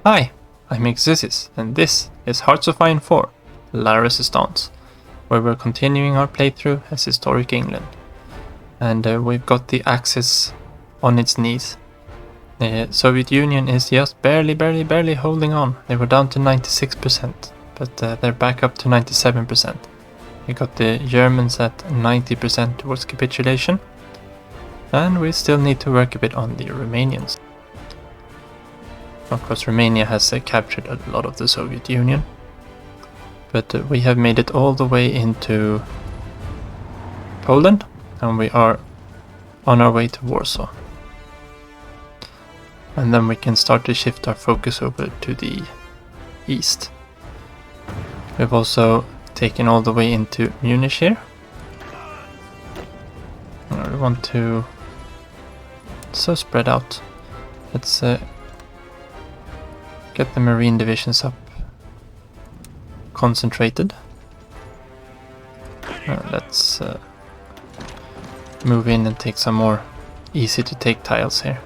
Hi, I'm Exysis, and this is Hearts of Iron 4, La Resistance, where we're continuing our playthrough as historic England. And we've got the Axis on its knees. The Soviet Union is just barely holding on. They were down to 96%, but they're back up to 97%. We got the Germans at 90% towards capitulation, and we still need to work a bit on the Romanians. Of course, Romania has captured a lot of the Soviet Union, but we have made it all the way into Poland, and we are on our way to Warsaw. And then we can start to shift our focus over to the east. We've also taken all the way into Munich here. We want to... so spread out. Let's get the marine divisions up concentrated. Let's move in and take some more easy to take tiles here.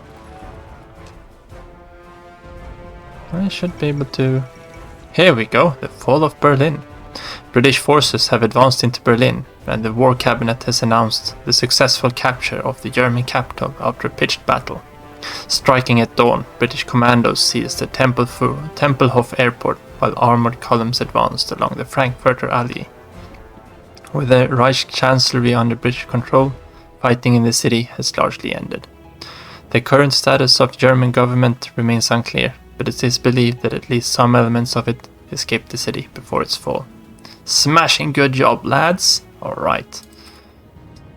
I should be able to... Here we go, the fall of Berlin. British forces have advanced into Berlin, and the war cabinet has announced the successful capture of the German capital after a pitched battle. Striking at dawn, British commandos seized the Tempelhof airport while armored columns advanced along the Frankfurter Allee. With the Reich Chancellery under British control, fighting in the city has largely ended. The current status of the German government remains unclear, but it is believed that at least some elements of it escaped the city before its fall. Smashing good job, lads! Alright.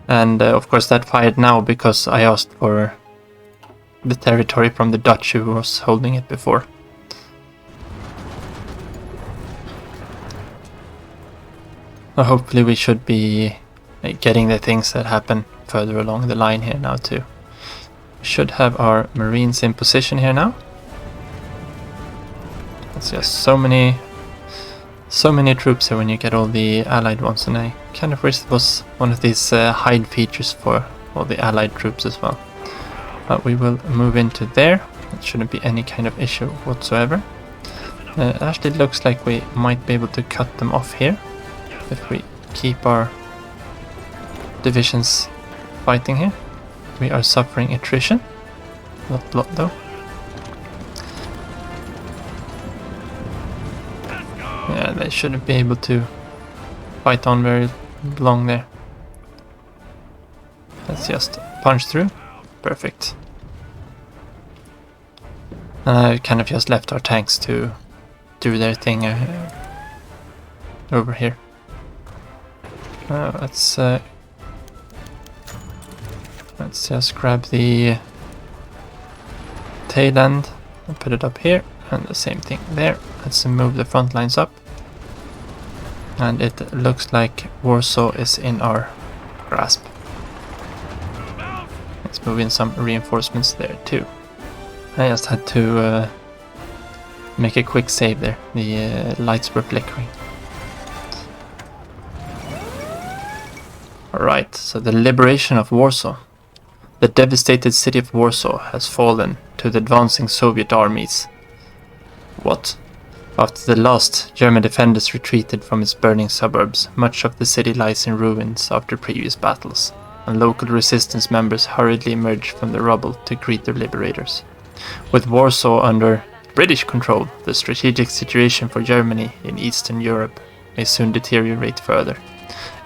And of course that fired now because I asked for the territory from the Dutch who was holding it before. Well, hopefully we should be getting the things that happen further along the line here now too. We should have our marines in position here now. It's just so many troops here when you get all the allied ones, and I kind of wish there was one of these hide features for all the allied troops as well. But we will move into there. It shouldn't be any kind of issue whatsoever. It actually looks like we might be able to cut them off here if we keep our divisions fighting here. We are suffering attrition. Not a lot though. Yeah, they shouldn't be able to fight on very long there. Let's just punch through. Perfect. And I kind of just left our tanks to do their thing over here. Let's just grab the tail end and put it up here, and the same thing there. Let's move the front lines up. And it looks like Warsaw is in our grasp. Let's move in some reinforcements there too. I just had to make a quick save there. The lights were flickering. Alright, so the liberation of Warsaw. The devastated city of Warsaw has fallen to the advancing Soviet armies. What? After the last German defenders retreated from its burning suburbs, much of the city lies in ruins after previous battles, and local resistance members hurriedly emerge from the rubble to greet their liberators. With Warsaw under British control, the strategic situation for Germany in Eastern Europe may soon deteriorate further.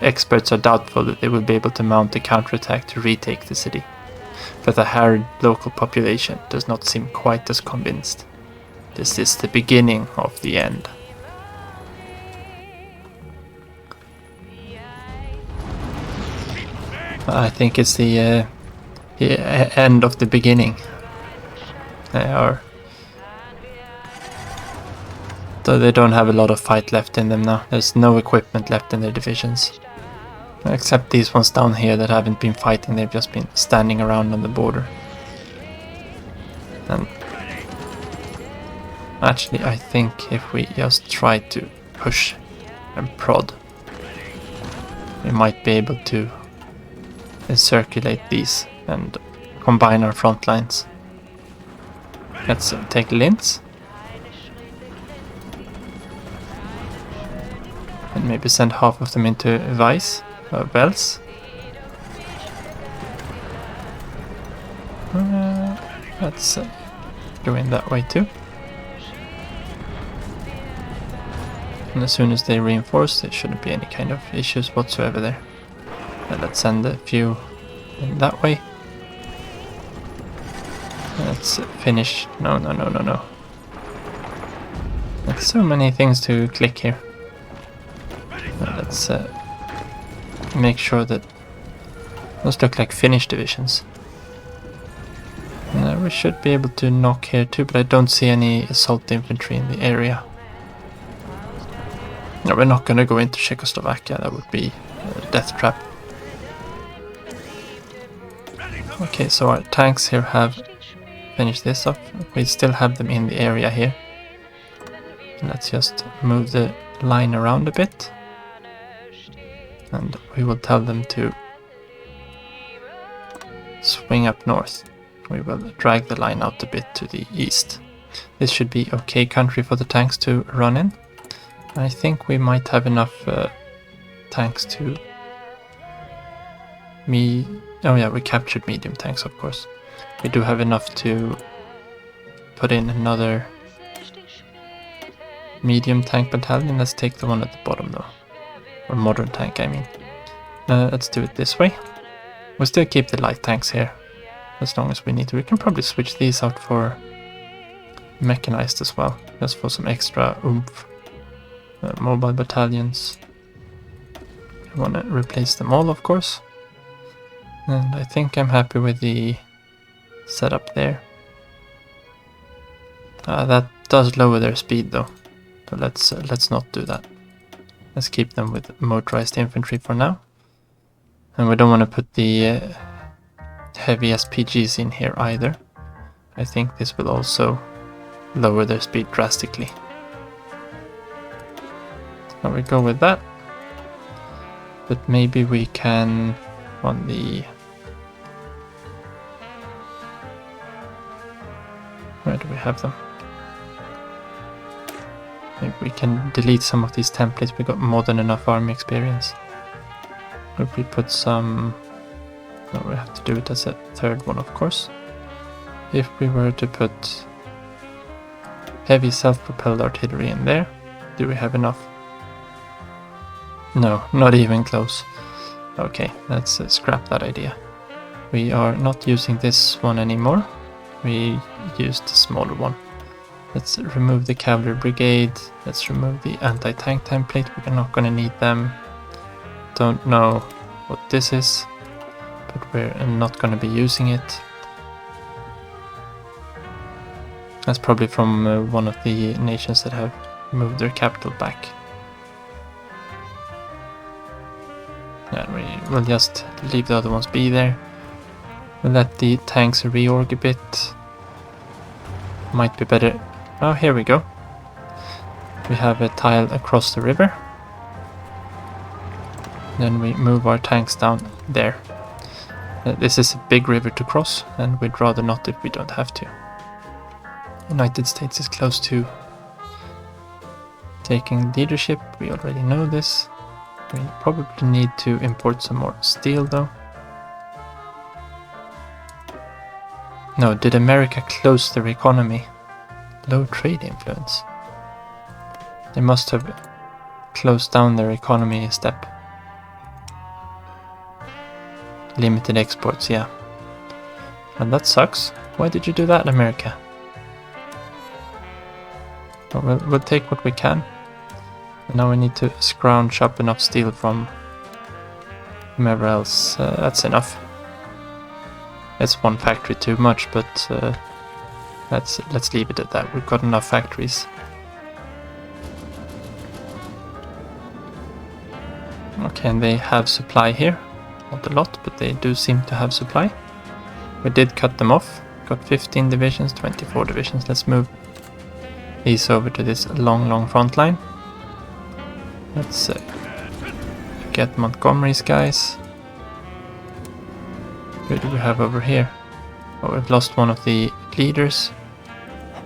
Experts are doubtful that they will be able to mount a counterattack to retake the city, but the harried local population does not seem quite as convinced. This is the beginning of the end. I think it's the end of the beginning. Though they don't have a lot of fight left in them now. There's no equipment left in their divisions. Except these ones down here that haven't been fighting, they've just been standing around on the border. And actually, I think if we just try to push and prod, we might be able to circulate these and combine our front lines. Let's take Linz. And maybe send half of them into Weiss, Wels. Let's go in that way too. And as soon as they reinforce, there shouldn't be any kind of issues whatsoever there. And let's send a few in that way. Let's finish. No. There's so many things to click here. Let's make sure that those look like Finnish divisions. We should be able to knock here too, but I don't see any assault infantry in the area. No, we're not going to go into Czechoslovakia, that would be a death trap. Okay, so our tanks here have finished this off. We still have them in the area here. Let's just move the line around a bit. And we will tell them to swing up north. We will drag the line out a bit to the east. This should be okay country for the tanks to run in. I think we might have enough tanks to... Oh yeah, we captured medium tanks, of course. We do have enough to put in another medium tank battalion. Let's take the one at the bottom though. Or modern tank, I mean. Let's do it this way. We'll still keep the light tanks here, as long as we need to. We can probably switch these out for mechanized as well, just for some extra oomph. Mobile battalions. I want to replace them all, of course. And I think I'm happy with the setup there. That does lower their speed though, so let's not do that. Let's keep them with motorized infantry for now. And we don't want to put the heavy SPGs in here either. I think this will also lower their speed drastically. So we go with that. But maybe we can on the... Where do we have them? Maybe we can delete some of these templates. We got more than enough army experience. If we put some... No, we have to do it as a third one, of course. If we were to put heavy self-propelled artillery in there, do we have enough? No, not even close. Okay, let's scrap that idea. We are not using this one anymore. We used the smaller one. Let's remove the cavalry brigade. Let's remove the anti-tank template. We're not going to need them. Don't know what this is, but we're not going to be using it. That's probably from one of the nations that have moved their capital back. Yeah, we will just leave the other ones be there. We'll let the tanks reorg a bit. Might be better. Oh, here we go. We have a tile across the river. Then we move our tanks down there. This is a big river to cross, and we'd rather not if we don't have to. United States is close to taking leadership. We already know this. We probably need to import some more steel though. No, did America close their economy? Low trade influence. They must have closed down their economy a step. Limited exports, yeah. And that sucks. Why did you do that, America? Well, we'll take what we can. And now we need to scrounge up enough steel from whomever else. That's enough. It's one factory too much, but let's leave it at that. We've got enough factories. Okay, and they have supply here. Not a lot, but they do seem to have supply. We did cut them off. Got 15 divisions, 24 divisions. Let's move these over to this long front line. Let's get Montgomery's guys. Who do we have over here? Oh, we've lost one of the leaders.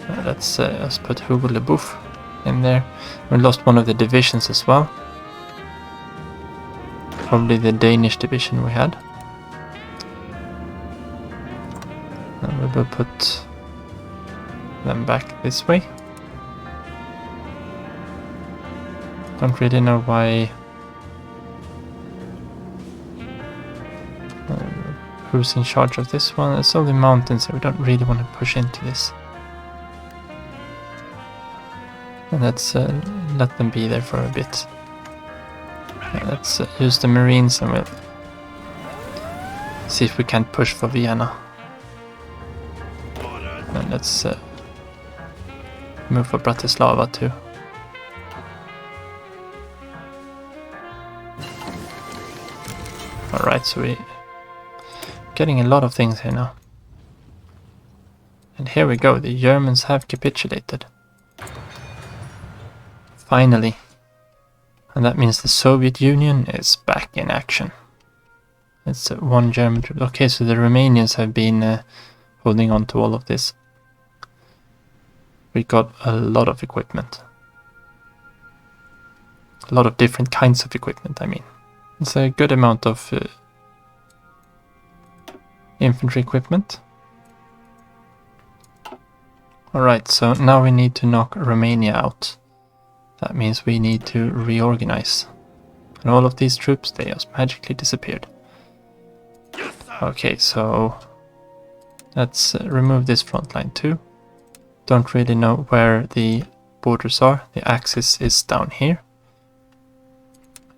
Let's put Hugo Le Boeuf in there. We lost one of the divisions as well. Probably the Danish division we had. And we will put them back this way. Don't really know why. Who's in charge of this one? It's all the mountains, so we don't really want to push into this. And let's let them be there for a bit. Let's use the Marines and we'll see if we can push for Vienna. And let's move for Bratislava too. Alright, so we're getting a lot of things here now. And here we go, the Germans have capitulated. Finally. And that means the Soviet Union is back in action. It's one German troop. Okay, so the Romanians have been holding on to all of this. We got a lot of equipment. A lot of different kinds of equipment, I mean. It's a good amount of infantry equipment. Alright, so now we need to knock Romania out. That means we need to reorganize. And all of these troops, they just magically disappeared. Okay, so let's remove this front line too. Don't really know where the borders are. The axis is down here.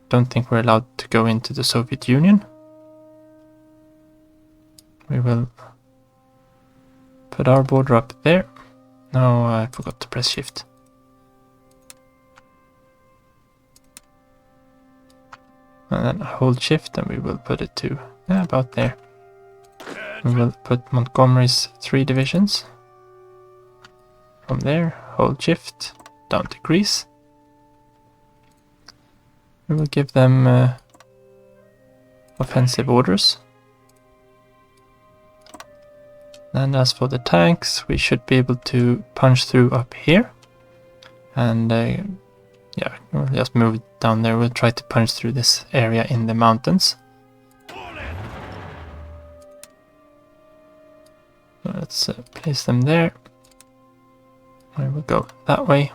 Don't think we're allowed to go into the Soviet Union. We will put our border up there. No, I forgot to press shift. And then hold shift and we will put it to about there. We will put Montgomery's 3 divisions. From there, hold shift, down to Greece. We will give them offensive orders. And as for the tanks, we should be able to punch through up here. And yeah, we'll just move it down there. We'll try to punch through this area in the mountains. So let's place them there. We will go that way.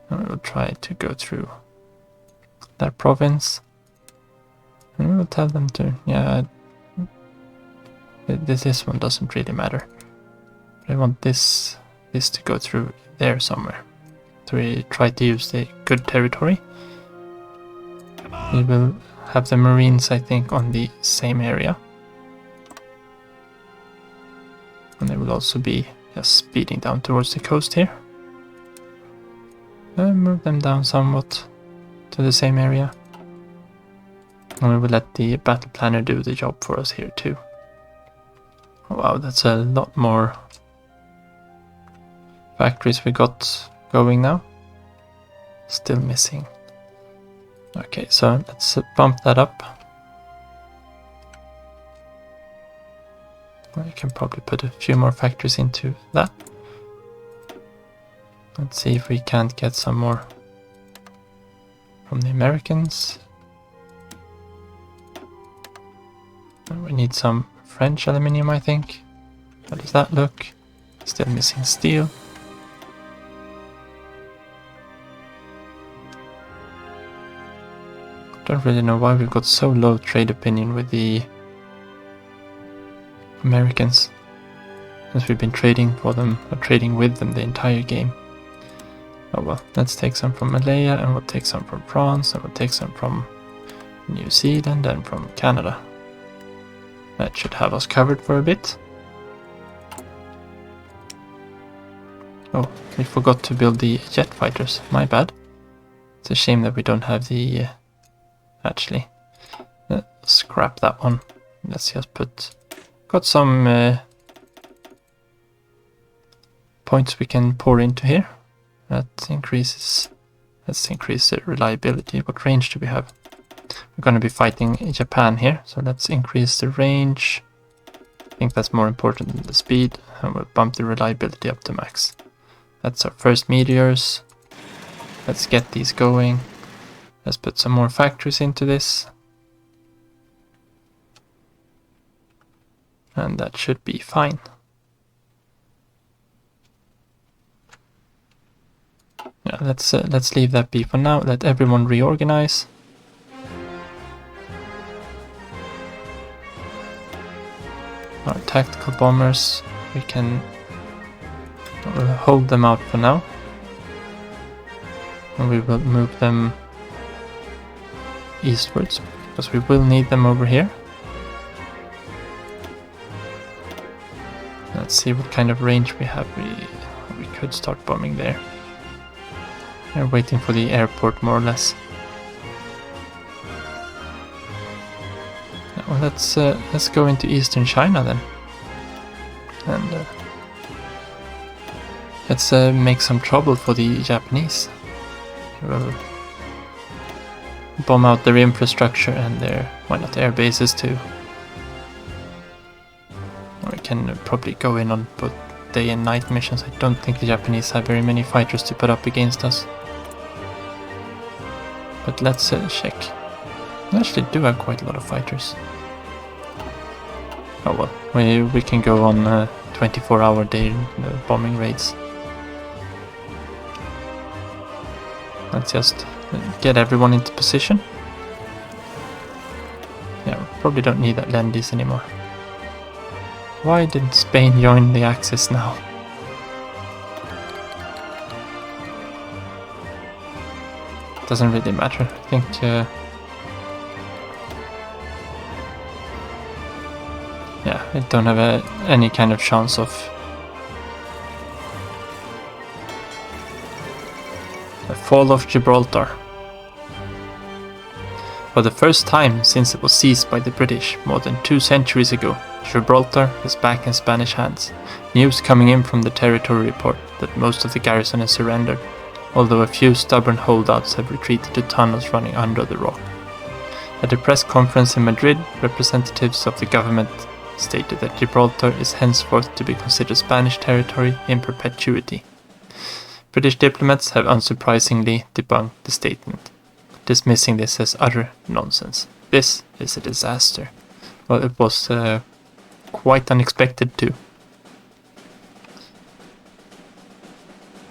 And we will try to go through that province. And we will tell them to, yeah, this one doesn't really matter. But I want this to go through there somewhere. So we try to use the good territory. We will have the Marines, I think, on the same area. And they will also be just speeding down towards the coast here. Move them down somewhat to the same area. And we will let the battle planner do the job for us here too. Wow, that's a lot more factories we got going now. Still missing. Okay, so let's bump that up. I can probably put a few more factories into that. Let's see if we can't get some more from the Americans. We need some French aluminium, I think. How does that look? Still missing steel. Don't really know why we've got so low trade opinion with the Americans, since we've been trading for them, or trading with them the entire game. Oh well, let's take some from Malaya, and we'll take some from France, and we'll take some from New Zealand and from Canada. That should have us covered for a bit. Oh, we forgot to build the jet fighters, my bad. It's a shame that we don't have the... actually, scrap that one. Let's just put... got some points we can pour into here. That increases... let's increase the reliability. What range do we have? We're going to be fighting Japan here, so let's increase the range. I think that's more important than the speed, and we'll bump the reliability up to max. That's our first meteors. Let's get these going. Let's put some more factories into this. And that should be fine. Yeah, let's leave that be for now. Let everyone reorganize. Our tactical bombers, we can hold them out for now. And we will move them eastwards, because we will need them over here. Let's see what kind of range we have. We could start bombing there. We're waiting for the airport, more or less. Well, let's go into eastern China then, and let's make some trouble for the Japanese. We'll bomb out their infrastructure and their, why not, air bases too. Or we can probably go in on both day and night missions. I don't think the Japanese have very many fighters to put up against us. But let's check. We actually do have quite a lot of fighters. Oh well, we can go on 24-hour day bombing raids. Let's just get everyone into position. Yeah, we probably don't need that Lend-Lease anymore. Why didn't Spain join the Axis now? Doesn't really matter. I think yeah, I don't have any kind of chance of the fall of Gibraltar. For the first time since it was seized by the British more than 2 centuries ago, Gibraltar is back in Spanish hands. News coming in from the territory report that most of the garrison has surrendered, although a few stubborn holdouts have retreated to tunnels running under the rock. At a press conference in Madrid, representatives of the government stated that Gibraltar is henceforth to be considered Spanish territory in perpetuity. British diplomats have unsurprisingly debunked the statement, dismissing this as utter nonsense. This is a disaster. Well, it was quite unexpected too.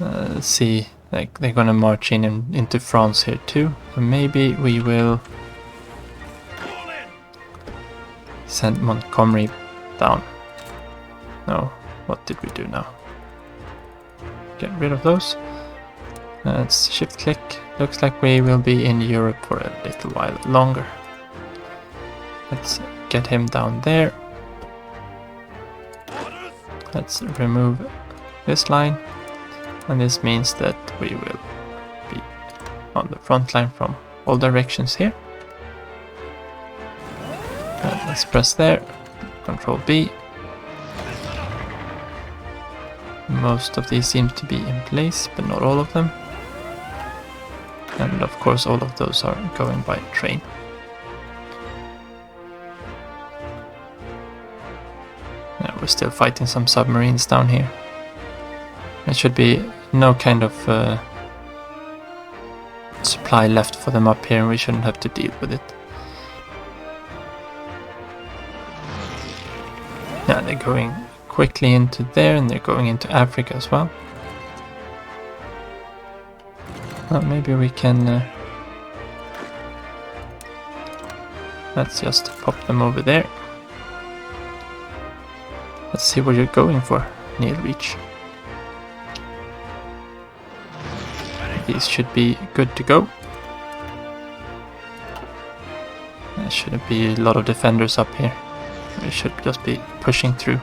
Let's see, like they're gonna march into France here too. So maybe we will send Montgomery down. No, what did we do now? Get rid of those. Let's shift click. Looks like we will be in Europe for a little while longer. Let's get him down there. Let's remove this line. And this means that we will be on the front line from all directions here. Let's press there. Control B. Most of these seem to be in place, but not all of them. And of course all of those are going by train. Yeah, we're still fighting some submarines down here. There should be no kind of supply left for them up here, and we shouldn't have to deal with it. Yeah, they're going quickly into there, and they're going into Africa as well. Well, maybe we can let's just pop them over there. Let's see what you're going for, Neil Reach. These should be good to go. There shouldn't be a lot of defenders up here. We should just be pushing through.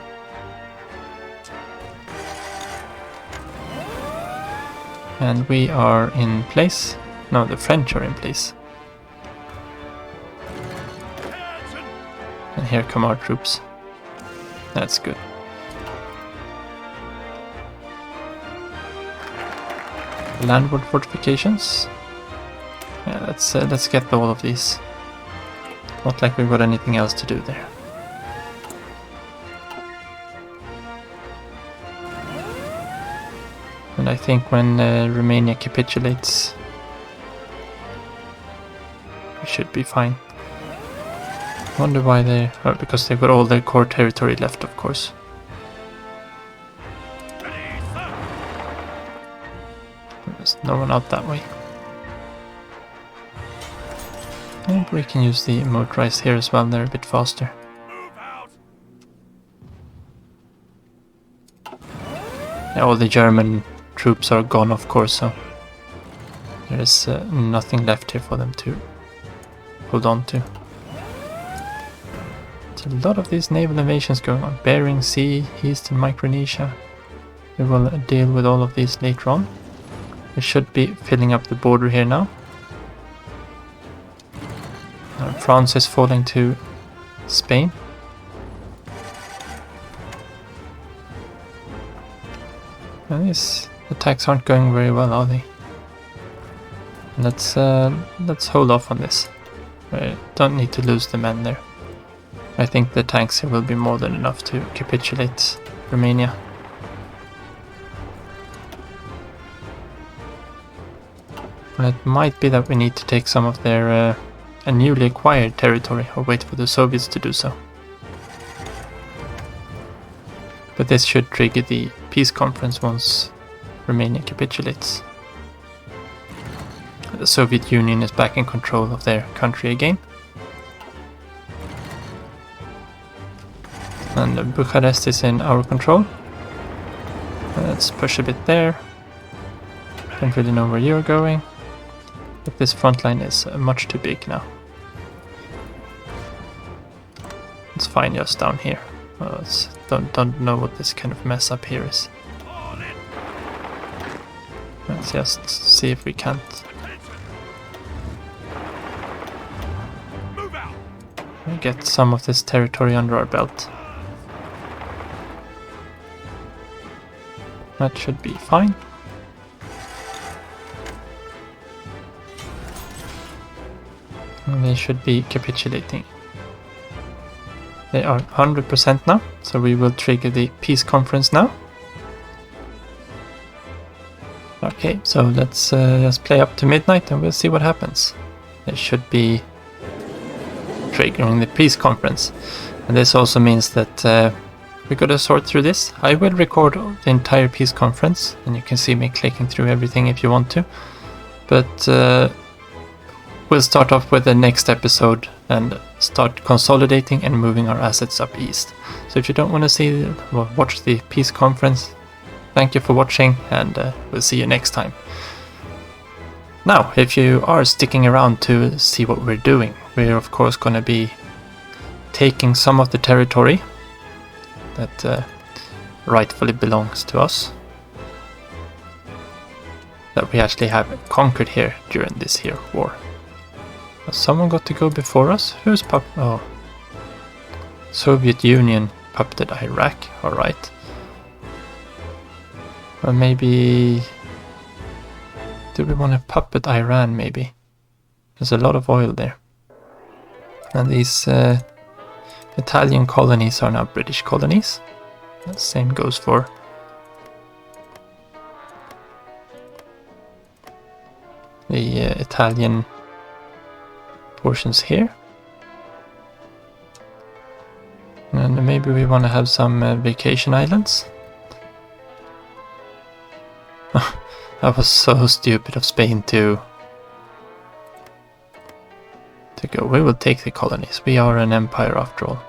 And we are in place. No, the French are in place. And here come our troops. That's good. Landward fortifications. Yeah, let's get all of these. Not like we've got anything else to do there. And I think when Romania capitulates, should be fine. Wonder why they... Oh, because they've got all their core territory left, of course. There's no one out that way. Maybe we can use the motorized here as well, they're a bit faster. Yeah, all the German troops are gone, of course, so there is nothing left here for them to hold on to. There's a lot of these naval invasions going on. Bering Sea, Eastern Micronesia. We will deal with all of these later on. We should be filling up the border here now. France is falling to Spain. And these attacks aren't going very well, are they? Let's hold off on this. We don't need to lose the men there. I think the tanks here will be more than enough to capitulate Romania. It might be that we need to take some of their newly acquired territory, or wait for the Soviets to do so. But this should trigger the peace conference once Romania capitulates. The Soviet Union is back in control of their country again. And Bucharest is in our control. Let's push a bit there. Don't really know where you're going. But this front line is much too big now. It's fine just down here. Don't know what this kind of mess up here is. Let's just see if we can't get some of this territory under our belt. That should be fine. And they should be capitulating. They are 100% now, so we will trigger the peace conference now. Okay, so let's just play up to midnight and we'll see what happens. They should be triggering the peace conference. And this also means that we gotta sort through this. I will record the entire peace conference, and you can see me clicking through everything if you want to. But we'll start off with the next episode and start consolidating and moving our assets up east. So if you don't want to see or watch the peace conference, thank you for watching, and we'll see you next time. Now, if you are sticking around to see what we're doing, we're of course going to be taking some of the territory that rightfully belongs to us, that we actually have conquered here during this here war. Has someone got to go before us? Who's oh, Soviet Union puppeted Iraq, alright. Or maybe... do we want to puppet Iran, maybe? There's a lot of oil there. And these Italian colonies are now British colonies. The same goes for the Italian portions here. And maybe we want to have some vacation islands. That was so stupid of Spain to go. We will take the colonies. We are an empire after all.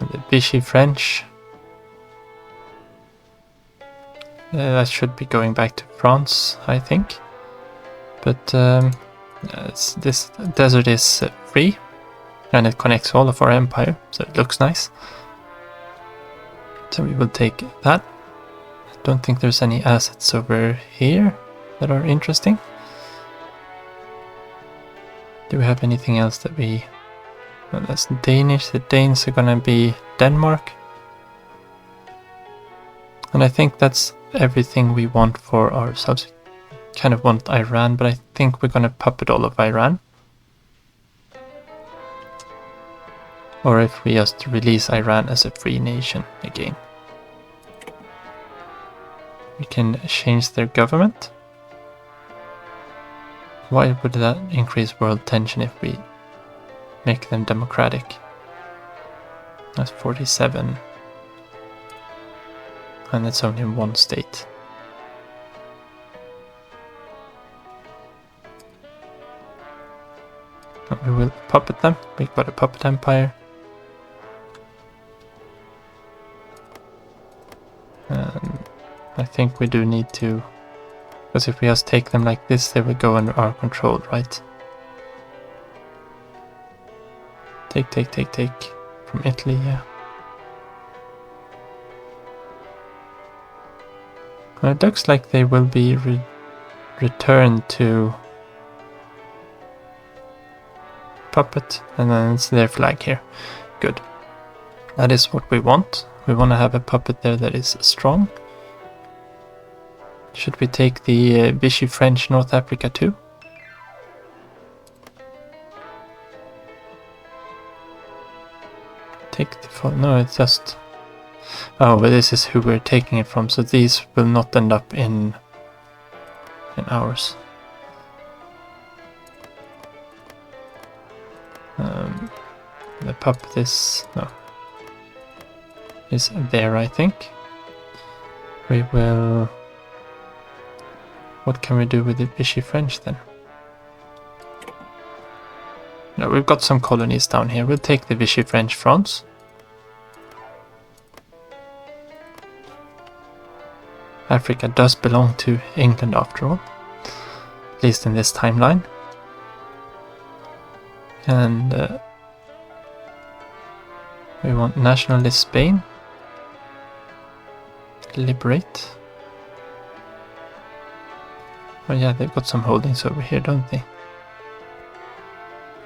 And the Vichy French. That should be going back to France, I think. But this desert is free, and it connects all of our empire, so it looks nice. So we will take that. I don't think there's any assets over here that are interesting. Do we have anything else that we... well, that's Danish. The Danes are gonna be Denmark. And I think that's everything we want for ourselves. Kind of want Iran, but I think we're gonna puppet all of Iran. Or if we just release Iran as a free nation again. We can change their government. Why would that increase world tension if we make them democratic? That's 47. And it's only in one state. We will puppet them. We've got a puppet empire. I think we do need to, because if we just take them like this, they will go under our control, right? Take from Italy, yeah. Well, it looks like they will be returned to puppet, and then it's their flag here. Good. That is what we want. We want to have a puppet there that is strong. Should we take the Vichy French North Africa too? Take the no, it's just... Oh, but this is who we're taking it from, so these will not end up in ours. The puppet is... no. Is there, I think. We will... What can we do with the Vichy French then? No, we've got some colonies down here. We'll take the Vichy French France. Africa does belong to England after all. At least in this timeline. And we want nationalist Spain. Liberate. Oh yeah, they've got some holdings over here, don't they?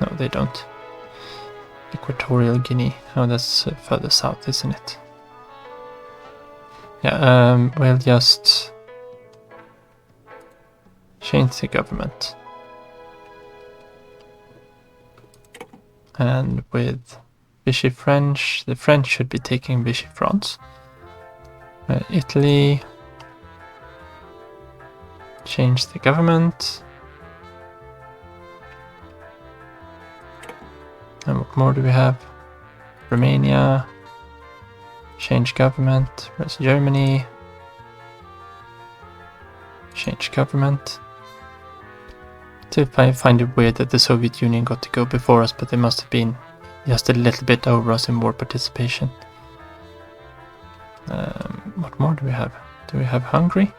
No, they don't. Equatorial Guinea. Oh, that's further south, isn't it? Yeah, we'll just change the government. And with Vichy French, the French should be taking Vichy France. Italy. Change the government. And what more do we have? Romania. Change government. Where's Germany? Change government. I find it weird that the Soviet Union got to go before us, but they must have been just a little bit over us in war participation. What more do we have? Do we have Hungary?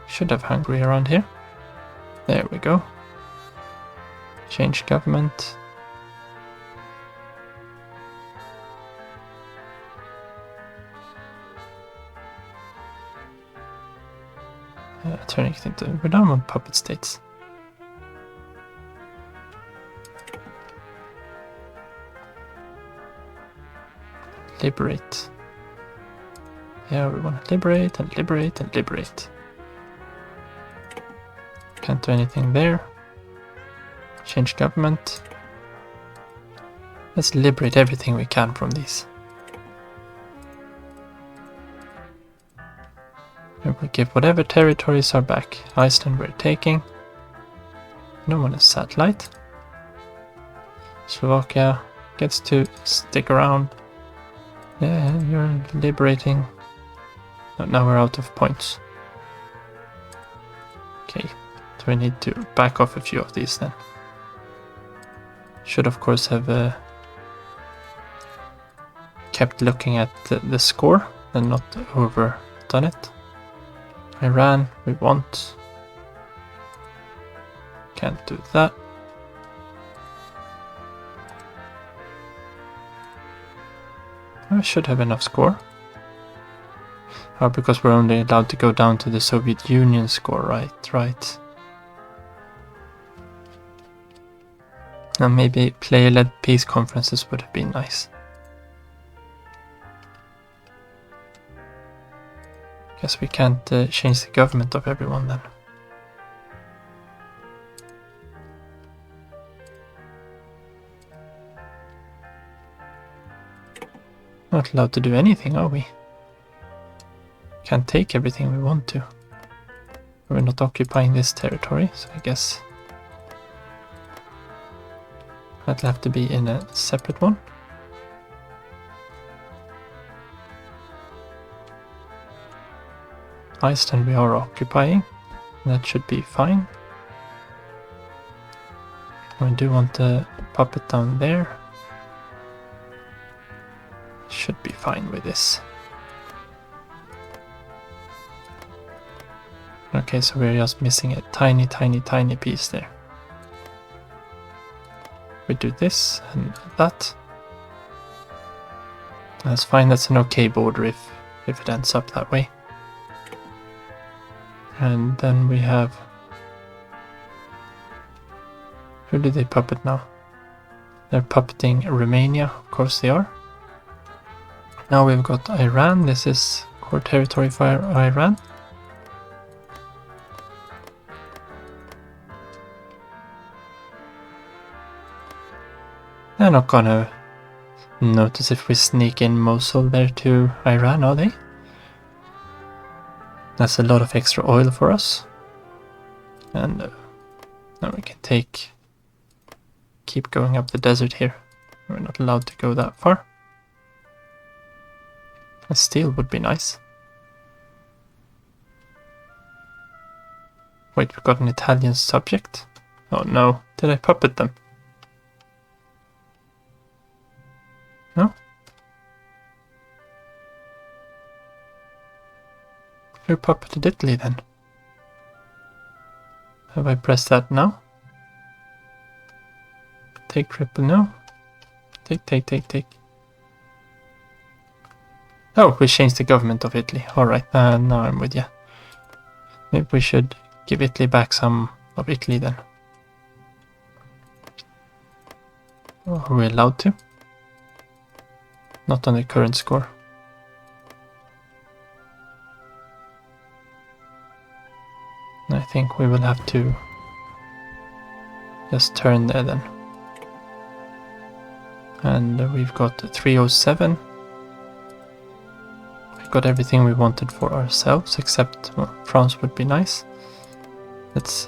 Should have Hungary around here. There we go. Change government. Turning it into... we don't want puppet states. Liberate. Yeah, we want to liberate and liberate and liberate. Can't do anything there. Change government. Let's liberate everything we can from these. And we'll give whatever territories are back. Iceland we're taking. No one is satellite. Slovakia gets to stick around. Yeah, you're liberating. No, now we're out of points. Okay, so we need to back off a few of these then. Should of course have kept looking at the score and not overdone it. Iran, we want. Can't do that. I should have enough score. Oh, because we're only allowed to go down to the Soviet Union score, right. And maybe player-led peace conferences would have been nice. Guess we can't change the government of everyone then. Not allowed to do anything, are we? Can't take everything we want to. We're not occupying this territory, so I guess That'll have to be in a separate one. Iceland we are occupying. That should be fine. We do want to pop it down there. Should be fine with this. Okay, so we're just missing a tiny piece there. We do this and that. That's fine, that's an okay border if it ends up that way. And then we have... Who do they puppet now? They're puppeting Romania, of course they are. Now we've got Iran, this is core territory for Iran. They're not gonna notice if we sneak in Mosul there to Iran, are they? That's a lot of extra oil for us. And now we can keep going up the desert here. We're not allowed to go that far. A steel would be nice. Wait, we've got an Italian subject? Oh no, did I puppet them? No? Who puppeted Italy then? Have I pressed that now? Take triple, no. Take. Oh, we changed the government of Italy. Alright, now I'm with you. Maybe we should give Italy back some of Italy then. Oh, are we allowed to? Not on the current score. I think we will have to just turn there then. And we've got 307. We've got everything we wanted for ourselves, except well, France would be nice. Let's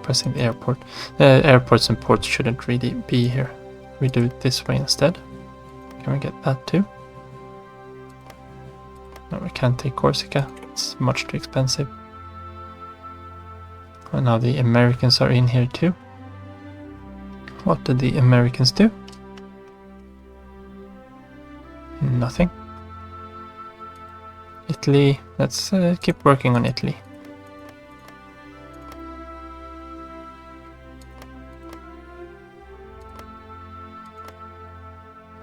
pressing the airport. Airports and ports shouldn't really be here. We do it this way instead. Can we get that too? No, we can't take Corsica. It's much too expensive. And now the Americans are in here too. What did the Americans do? Nothing. Italy. Let's keep working on Italy.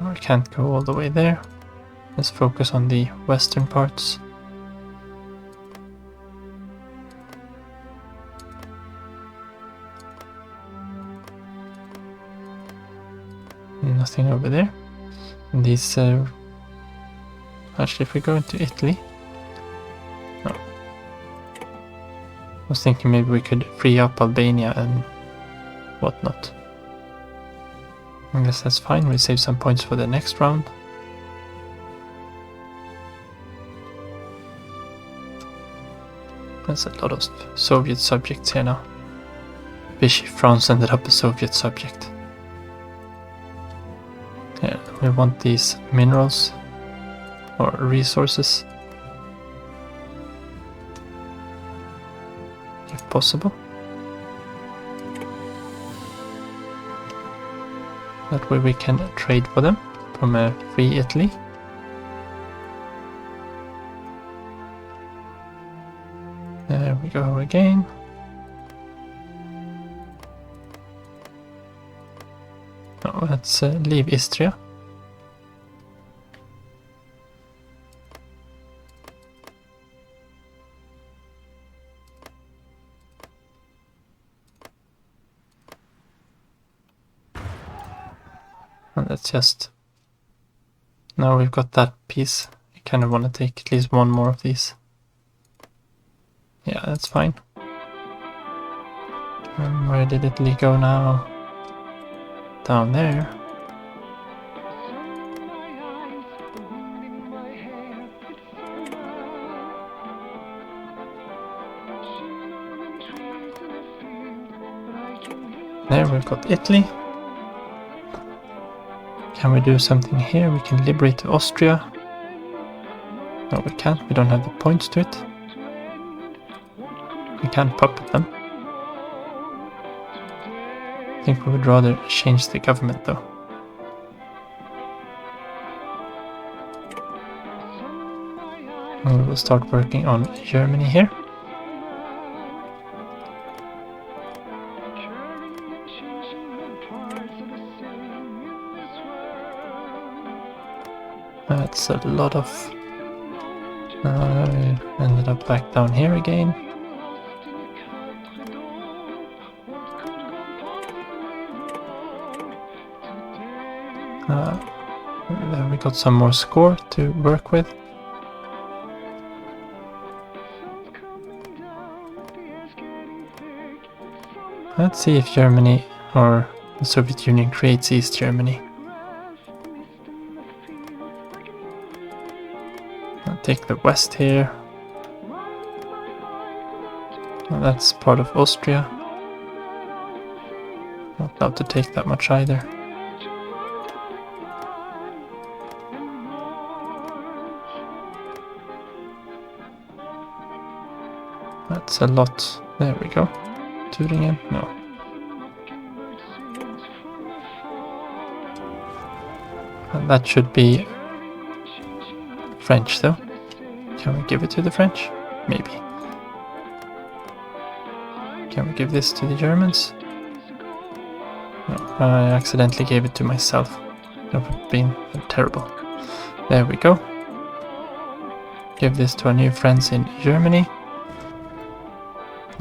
I can't go all the way there. Let's focus on the western parts. Nothing over there. And these... actually, if we go into Italy... No. I was thinking maybe we could free up Albania and whatnot. I guess that's fine, we save some points for the next round. There's a lot of Soviet subjects here now. Vichy France ended up a Soviet subject. Yeah, we want these minerals or resources if possible. That way we can trade for them from a free Italy. There we go again. Oh, let's leave Istria. And let's just... Now we've got that piece. I kind of want to take at least one more of these. Yeah, that's fine. And where did Italy go now? Down there. There we've got Italy. Can we do something here? We can liberate Austria. No, we can't. We don't have the points to it. We can't puppet them. I think we would rather change the government though. And we will start working on Germany here. That's a lot of... ended up back down here again. There we got some more score to work with. Let's see if Germany or the Soviet Union creates East Germany. I'll take the west here. Well, that's part of Austria. Not allowed to take that much either. That's a lot. There we go. Turingen? No. And that should be French though. Can we give it to the French? Maybe. Can we give this to the Germans? No, I accidentally gave it to myself. That would have been terrible. There we go. Give this to our new friends in Germany.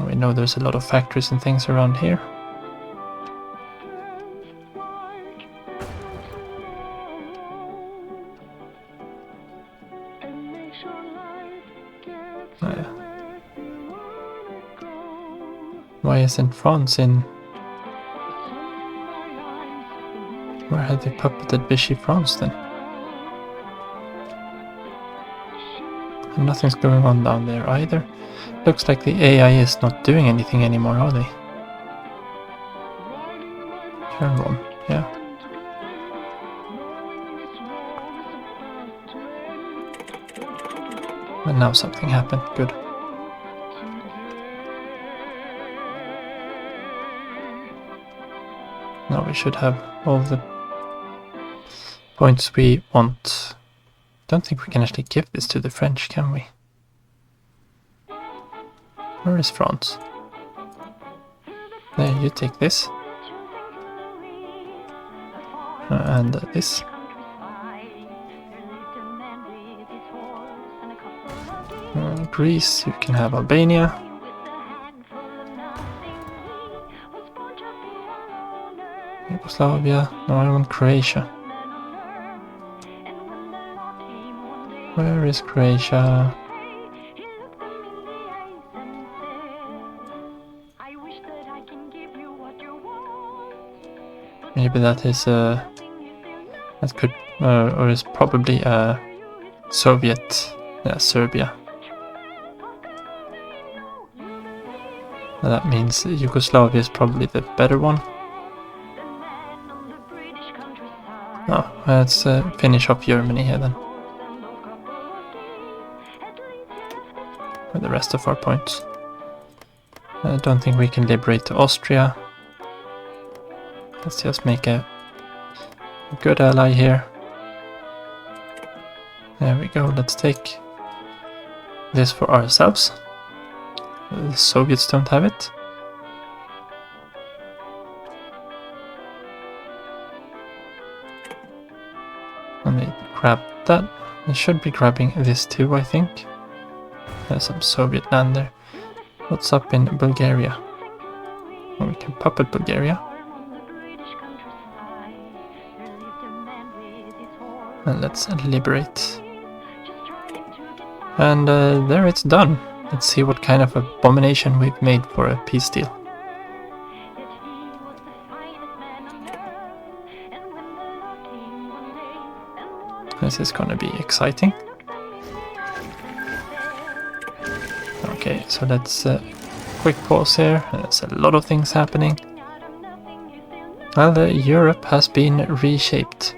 We know there's a lot of factories and things around here. Why isn't France in? Where had they puppeted Vichy France then? And nothing's going on down there either. Looks like the AI is not doing anything anymore, are they? Turn one, yeah. And now something happened, good. Now we should have all the points we want. Don't think we can actually give this to the French, can we? Where is France? There, you take this. And this. Greece, you can have Albania. Yugoslavia, no, I want Croatia. Where is Croatia? Maybe that is that could or is probably Soviet, Serbia. That means Yugoslavia is probably the better one. Oh, let's finish up Germany here then. With the rest of our points. I don't think we can liberate Austria. Let's just make a good ally here. There we go, let's take this for ourselves. The Soviets don't have it. And they grab that. They should be grabbing this too, I think. There's some Soviet land there. What's up in Bulgaria? Well, we can puppet Bulgaria. And let's liberate. And there it's done. Let's see what kind of abomination we've made for a peace deal. This is gonna be exciting. Okay, so let's quick pause here. There's a lot of things happening. Well, Europe has been reshaped.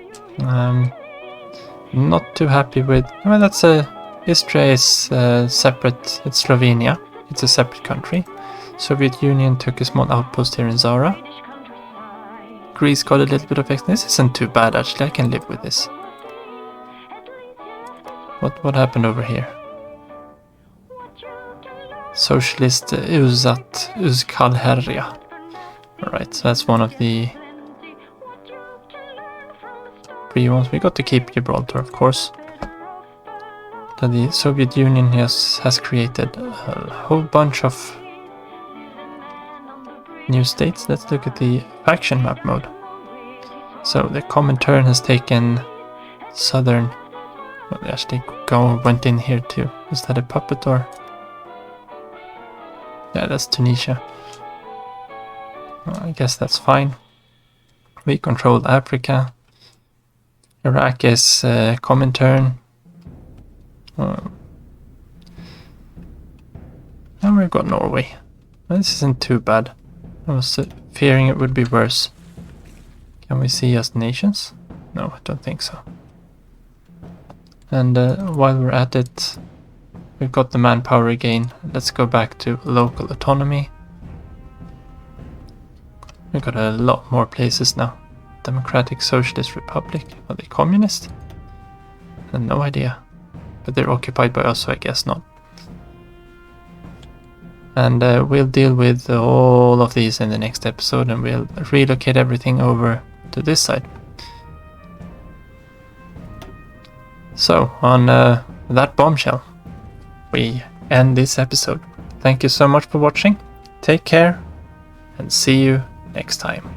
Not too happy with... Well, that's Istria is separate. It's Slovenia. It's a separate country. Soviet Union took a small outpost here in Zara. Greece got a little bit of extra. This isn't too bad actually. I can live with this. What happened over here? Socialist Uzkalherja. Alright, so that's one of the free ones. We got to keep Gibraltar, of course. So the Soviet Union has created a whole bunch of new states. Let's look at the faction map mode. So the Comintern has taken southern... Well, they actually went in here too. Is that a puppet or... Yeah, that's Tunisia. Well, I guess that's fine. We control Africa. Iraq is Comintern. And we've got Norway. This isn't too bad. I was fearing it would be worse. Can we see as nations? No, I don't think so. And while we're at it, we've got the manpower again. Let's go back to local autonomy. We've got a lot more places now. Democratic Socialist Republic. Are they communist? I have no idea. But they're occupied by us, so I guess not. And we'll deal with all of these in the next episode, and we'll relocate everything over to this side. So, on that bombshell, we end this episode. Thank you so much for watching. Take care, and see you next time.